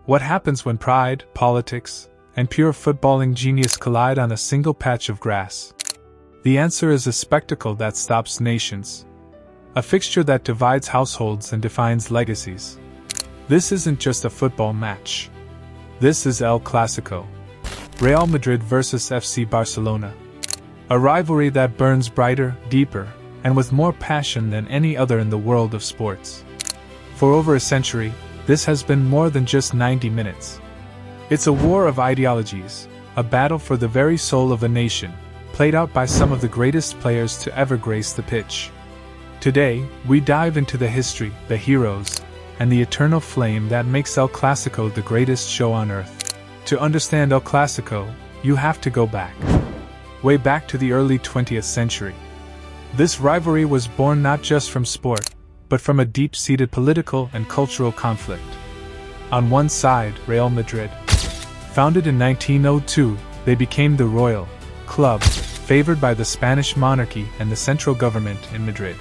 What happens when pride, politics, and pure footballing genius collide on a single patch of grass? The answer is a spectacle that stops nations. A fixture that divides households and defines legacies. This isn't just a football match. This is El Clásico. Real Madrid versus FC Barcelona. A rivalry that burns brighter, deeper, and with more passion than any other in the world of sports. For over a century, this has been more than just 90 minutes. It's a war of ideologies, a battle for the very soul of a nation, played out by some of the greatest players to ever grace the pitch. Today, we dive into the history, the heroes, and the eternal flame that makes El Clásico the greatest show on earth. To understand El Clásico, you have to go back. Way back to the early 20th century. This rivalry was born not just from sport, but from a deep-seated political and cultural conflict. On one side, Real Madrid. Founded in 1902, they became the royal club, favored by the Spanish monarchy and the central government in Madrid.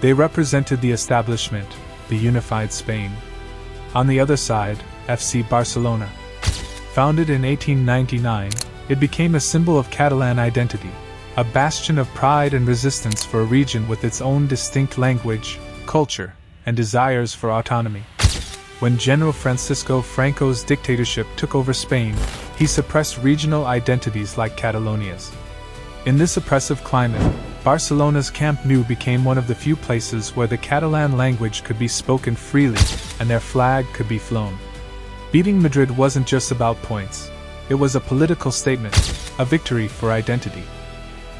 They represented the establishment, the unified Spain. On the other side, FC Barcelona. Founded in 1899, it became a symbol of Catalan identity, a bastion of pride and resistance for a region with its own distinct language, culture, and desires for autonomy. When General Francisco Franco's dictatorship took over Spain, he suppressed regional identities like Catalonia's. In this oppressive climate, Barcelona's Camp Nou became one of the few places where the Catalan language could be spoken freely and their flag could be flown. Beating Madrid wasn't just about points. It was a political statement, a victory for identity.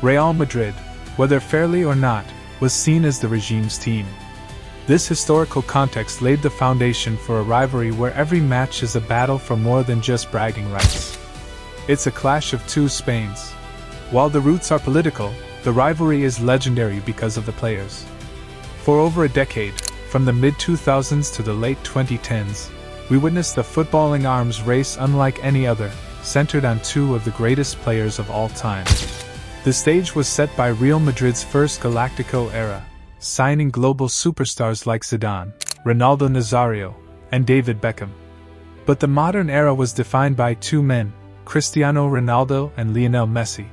Real Madrid, whether fairly or not, was seen as the regime's team. This historical context laid the foundation for a rivalry where every match is a battle for more than just bragging rights. It's a clash of two Spains. While the roots are political, the rivalry is legendary because of the players. For over a decade, from the mid-2000s to the late 2010s, we witnessed a footballing arms race unlike any other, centered on two of the greatest players of all time. The stage was set by Real Madrid's first Galactico era, signing global superstars like Zidane, Ronaldo Nazario, and David Beckham. But the modern era was defined by two men, Cristiano Ronaldo and Lionel Messi.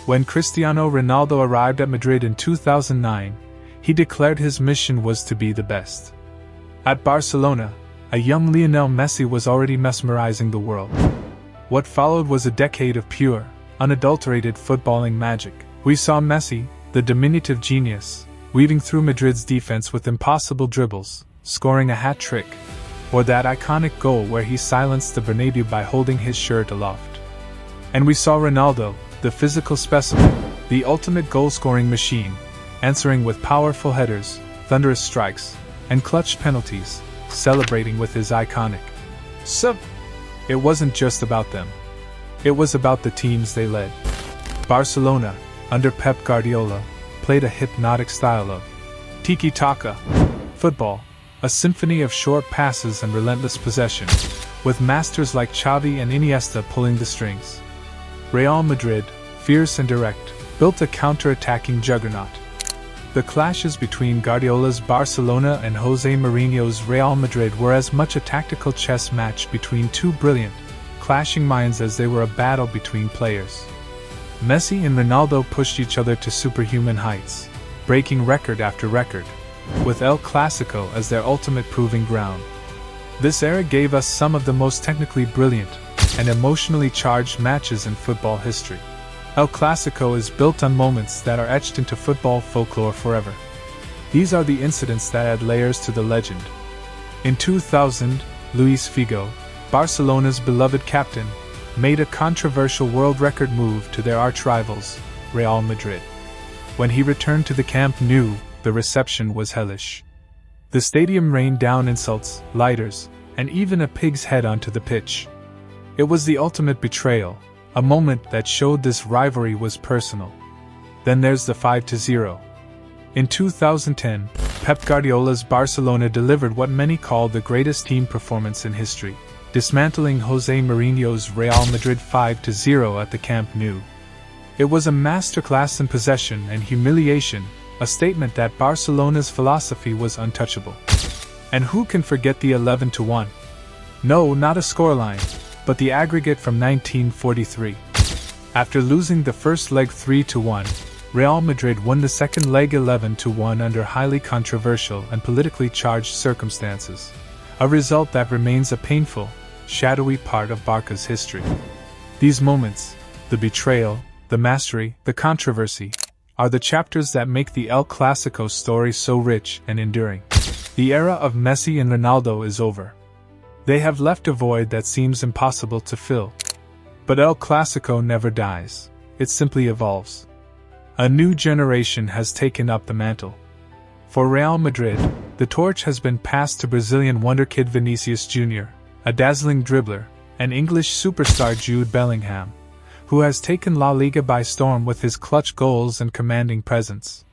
When Cristiano Ronaldo arrived at Madrid in 2009, he declared his mission was to be the best. At Barcelona, a young Lionel Messi was already mesmerizing the world. What followed was a decade of pure, unadulterated footballing magic. We saw Messi, the diminutive genius, weaving through Madrid's defense with impossible dribbles, scoring a hat-trick, or that iconic goal where he silenced the Bernabeu by holding his shirt aloft. And we saw Ronaldo, the physical specimen, the ultimate goal-scoring machine, answering with powerful headers, thunderous strikes, and clutch penalties, celebrating with his iconic sub. It wasn't just about them. It was about the teams they led. Barcelona, under Pep Guardiola, played a hypnotic style of tiki-taka football, a symphony of short passes and relentless possession, with masters like Xavi and Iniesta pulling the strings. Real Madrid, fierce and direct, built a counter-attacking juggernaut. The clashes between Guardiola's Barcelona and José Mourinho's Real Madrid were as much a tactical chess match between two brilliant, clashing minds as they were a battle between players. Messi and Ronaldo pushed each other to superhuman heights, breaking record after record, with El Clásico as their ultimate proving ground. This era gave us some of the most technically brilliant and emotionally charged matches in football history. El Clásico is built on moments that are etched into football folklore forever. These are the incidents that add layers to the legend. In 2000, Luis Figo, Barcelona's beloved captain, made a controversial world record move to their arch-rivals, Real Madrid. When he returned to the Camp Nou, the reception was hellish. The stadium rained down insults, lighters, and even a pig's head onto the pitch. It was the ultimate betrayal, a moment that showed this rivalry was personal. Then there's the 5-0. In 2010, Pep Guardiola's Barcelona delivered what many call the greatest team performance in history, dismantling José Mourinho's Real Madrid 5-0 at the Camp Nou. It was a masterclass in possession and humiliation, a statement that Barcelona's philosophy was untouchable. And who can forget the 11-1 No, not a scoreline, but the aggregate from 1943. After losing the first leg 3-1, Real Madrid won the second leg 11-1 under highly controversial and politically charged circumstances, a result that remains a painful, shadowy part of Barca's history. These moments, the betrayal, the mastery, the controversy, are the chapters that make the El Clásico story so rich and enduring. The era of Messi and Ronaldo is over. They have left a void that seems impossible to fill. But El Clásico never dies, it simply evolves. A new generation has taken up the mantle. For Real Madrid, the torch has been passed to Brazilian wonderkid Vinicius Jr, a dazzling dribbler, and English superstar Jude Bellingham, who has taken La Liga by storm with his clutch goals and commanding presence.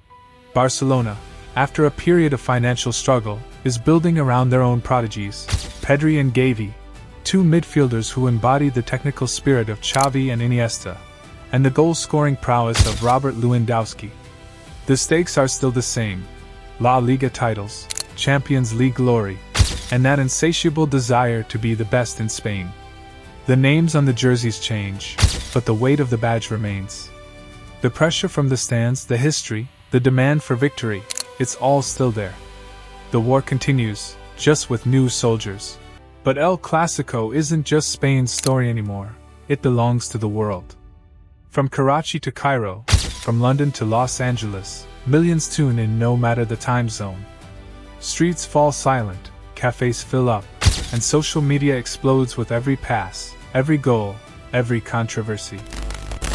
Barcelona, after a period of financial struggle, is building around their own prodigies, Pedri and Gavi, two midfielders who embody the technical spirit of Xavi and Iniesta, and the goal-scoring prowess of Robert Lewandowski. The stakes are still the same: La Liga titles, Champions League glory, and that insatiable desire to be the best in Spain. The names on the jerseys change, but the weight of the badge remains. The pressure from the stands, the history, the demand for victory, it's all still there. The war continues, just with new soldiers. But El Clásico isn't just Spain's story anymore, it belongs to the world. From Karachi to Cairo, from London to Los Angeles, millions tune in no matter the time zone. Streets fall silent, cafes fill up, and social media explodes with every pass, every goal, every controversy.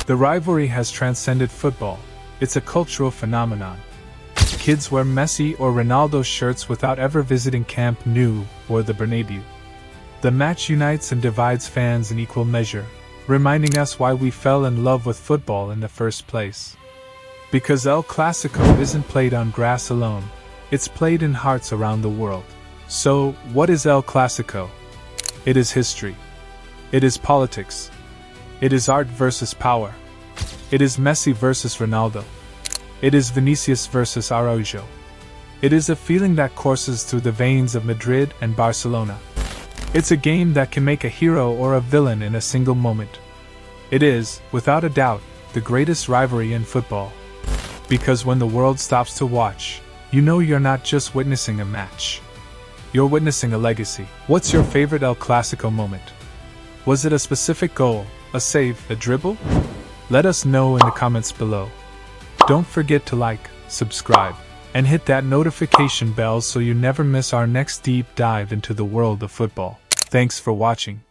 The rivalry has transcended football, it's a cultural phenomenon. Kids wear Messi or Ronaldo shirts without ever visiting Camp Nou or the Bernabeu. The match unites and divides fans in equal measure, reminding us why we fell in love with football in the first place. Because El Clásico isn't played on grass alone, it's played in hearts around the world. So, what is El Clásico? It is history. It is politics. It is art versus power. It is Messi versus Ronaldo. It is Vinicius versus Araujo. It is a feeling that courses through the veins of Madrid and Barcelona. It's a game that can make a hero or a villain in a single moment. It is, without a doubt, the greatest rivalry in football. Because when the world stops to watch, you know you're not just witnessing a match. You're witnessing a legacy. What's your favorite El Clásico moment? Was it a specific goal, a save, a dribble? Let us know in the comments below. Don't forget to like, subscribe, and hit that notification bell so you never miss our next deep dive into the world of football. Thanks for watching.